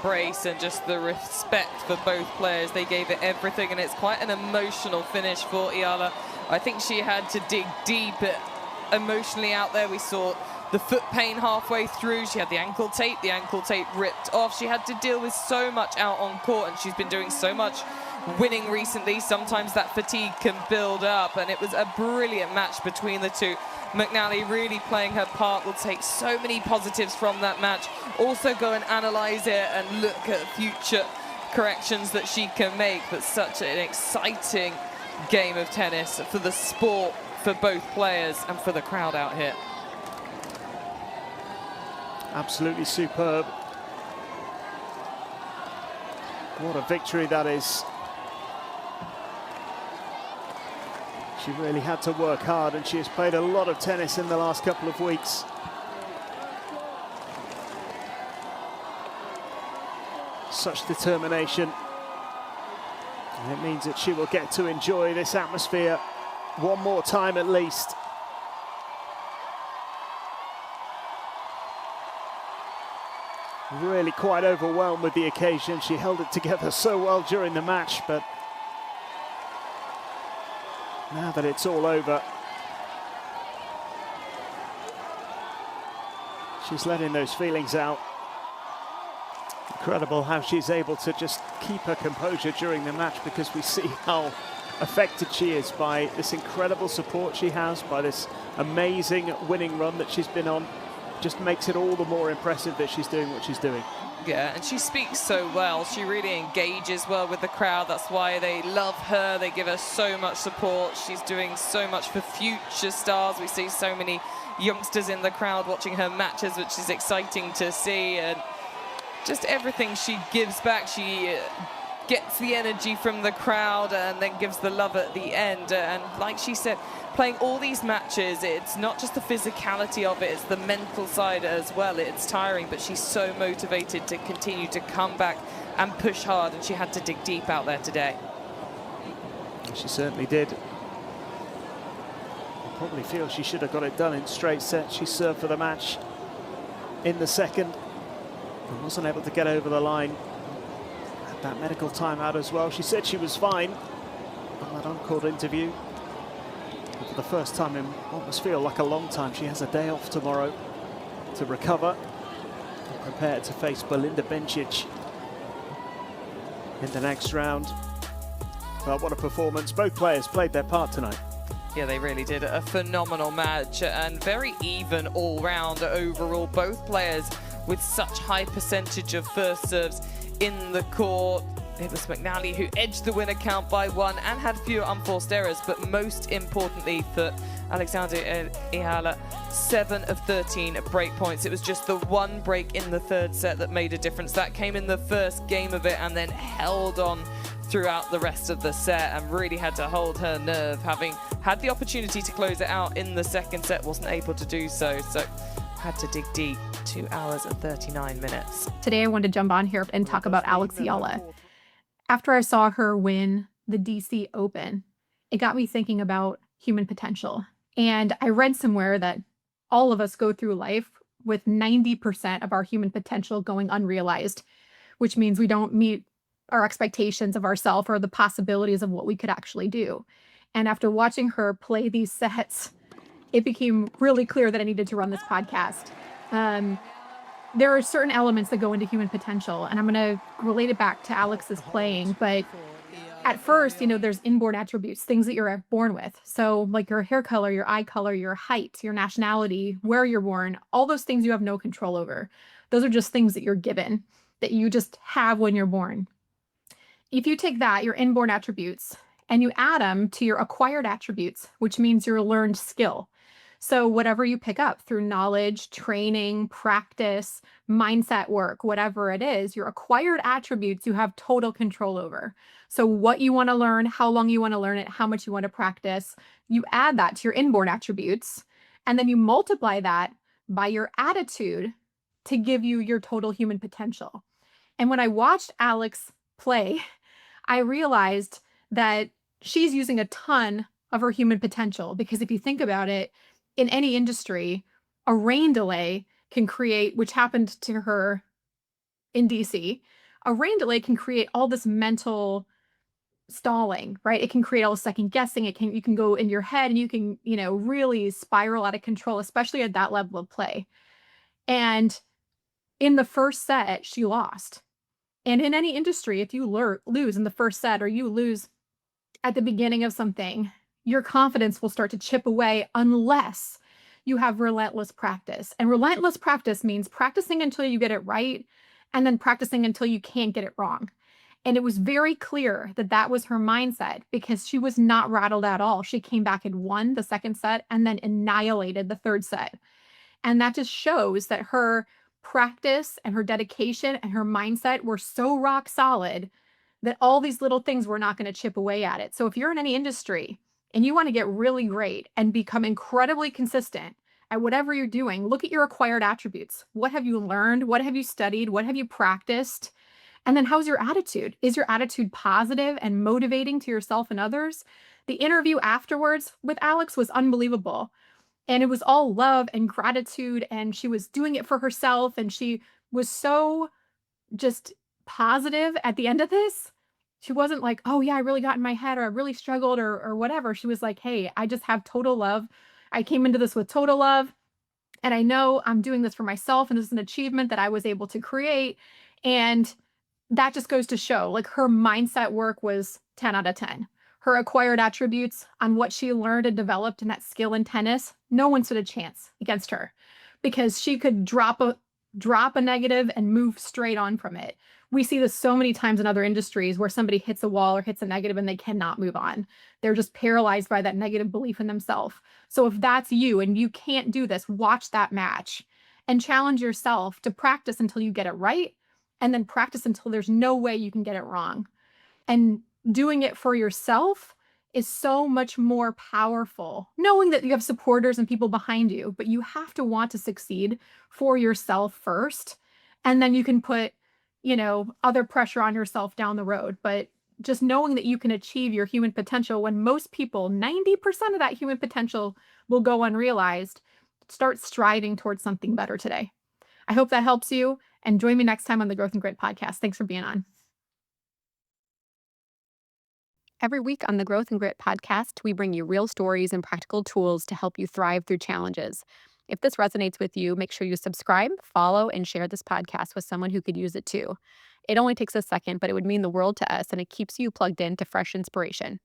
embrace and just the respect for both players. They gave it everything, and it's quite an emotional finish for Eala. I think she had to dig deep emotionally out there. We saw the foot pain halfway through. She had the ankle tape ripped off. She had to deal with so much out on court, and she's been doing so much winning recently. Sometimes that fatigue can build up, and it was a brilliant match between the two. McNally really playing her part. Will take so many positives from that match. Also go and analyze it and look at future corrections that she can make. But such an exciting game of tennis for the sport, for both players and for the crowd out here. Absolutely superb. What a victory that is. She really had to work hard, and she has played a lot of tennis in the last couple of weeks. Such determination. And it means that she will get to enjoy this atmosphere one more time at least. Really quite overwhelmed with the occasion. She held it together so well during the match, but now that it's all over, she's letting those feelings out. Incredible how she's able to just keep her composure during the match, because we see how affected she is by this incredible support she has, by this amazing winning run that she's been on. Just makes it all the more impressive that she's doing what she's doing. Yeah, and she speaks so well. She really engages well with the crowd. That's why they love her. They give her so much support. She's doing so much for future stars. We see so many youngsters in the crowd watching her matches, which is exciting to see. And just everything she gives back. She gets the energy from the crowd and then gives the love at the end. And like she said, playing all these matches, it's not just the physicality of it, it's the mental side as well. It's tiring, but she's so motivated to continue to come back and push hard, and she had to dig deep out there today. She certainly did. I probably feel she should have got it done in straight sets. She served for the match in the second and wasn't able to get over the line. Had that medical timeout as well. She said she was fine on that on-court interview. But for the first time in what must feel like a long time, she has a day off tomorrow to recover and prepare to face Belinda Bencic in the next round. But what a performance. Both players played their part tonight. Yeah, they really did. A phenomenal match and very even all round overall. Both players with such high percentage of first serves in the court. It was McNally who edged the winner count by 1 and had fewer unforced errors, but most importantly for Alexander Eala, 7 of 13 break points. It was just the one break in the third set that made a difference. That came in the first game of it and then held on throughout the rest of the set and really had to hold her nerve, having had the opportunity to close it out in the second set, wasn't able to do so. So had to dig deep. 2 hours and 39 minutes. Today I wanted to jump on here and talk about Alex Eala. After I saw her win the DC Open, it got me thinking about human potential. And I read somewhere that all of us go through life with 90% of our human potential going unrealized, which means we don't meet our expectations of ourselves or the possibilities of what we could actually do. And after watching her play these sets, it became really clear that I needed to run this podcast. There are certain elements that go into human potential, and I'm going to relate it back to Alex's playing. But at first, you know, there's inborn attributes, things that you're born with. So like your hair color, your eye color, your height, your nationality, where you're born, all those things you have no control over. Those are just things that you're given, that you just have when you're born. If you take that, your inborn attributes, and you add them to your acquired attributes, which means your learned skill. So whatever you pick up through knowledge, training, practice, mindset work, whatever it is, your acquired attributes you have total control over. So what you want to learn, how long you want to learn it, how much you want to practice, you add that to your inborn attributes, and then you multiply that by your attitude to give you your total human potential. And when I watched Alex play, I realized that she's using a ton of her human potential, because if you think about it, in any industry, a rain delay can create, which happened to her in DC, a rain delay can create all this mental stalling, right? It can create all the second guessing. You can go in your head and you can, really spiral out of control, especially at that level of play. And in the first set, she lost. And in any industry, if you lose in the first set or you lose at the beginning of something, your confidence will start to chip away unless you have relentless practice. And relentless practice means practicing until you get it right and then practicing until you can't get it wrong. And it was very clear that that was her mindset because she was not rattled at all. She came back and won the second set and then annihilated the third set. And that just shows that her practice and her dedication and her mindset were so rock solid that all these little things were not going to chip away at it. So if you're in any industry and you want to get really great and become incredibly consistent at whatever you're doing, look at your acquired attributes. What have you learned? What have you studied? What have you practiced? And then how's your attitude? Is your attitude positive and motivating to yourself and others? The interview afterwards with Alex was unbelievable. And it was all love and gratitude. And she was doing it for herself. And she was so just positive at the end of this. She wasn't like, oh, yeah, I really got in my head or I really struggled or whatever. She was like, hey, I just have total love. I came into this with total love. And I know I'm doing this for myself. And this is an achievement that I was able to create. And that just goes to show like her mindset work was 10 out of 10. Her acquired attributes on what she learned and developed in that skill in tennis, no one stood a chance against her because she could drop a negative and move straight on from it. We see this so many times in other industries where somebody hits a wall or hits a negative and they cannot move on. They're just paralyzed by that negative belief in themselves. So if that's you and you can't do this, watch that match and challenge yourself to practice until you get it right and then practice until there's no way you can get it wrong. And doing it for yourself is so much more powerful, knowing that you have supporters and people behind you, but you have to want to succeed for yourself first. And then you can put, other pressure on yourself down the road. But just knowing that you can achieve your human potential when most people, 90% of that human potential will go unrealized, start striving towards something better today. I hope that helps you. And join me next time on the Growth and Grit podcast. Thanks for being on. Every week on the Growth and Grit podcast, we bring you real stories and practical tools to help you thrive through challenges. If this resonates with you, make sure you subscribe, follow, and share this podcast with someone who could use it too. It only takes a second, but it would mean the world to us, and it keeps you plugged in to fresh inspiration.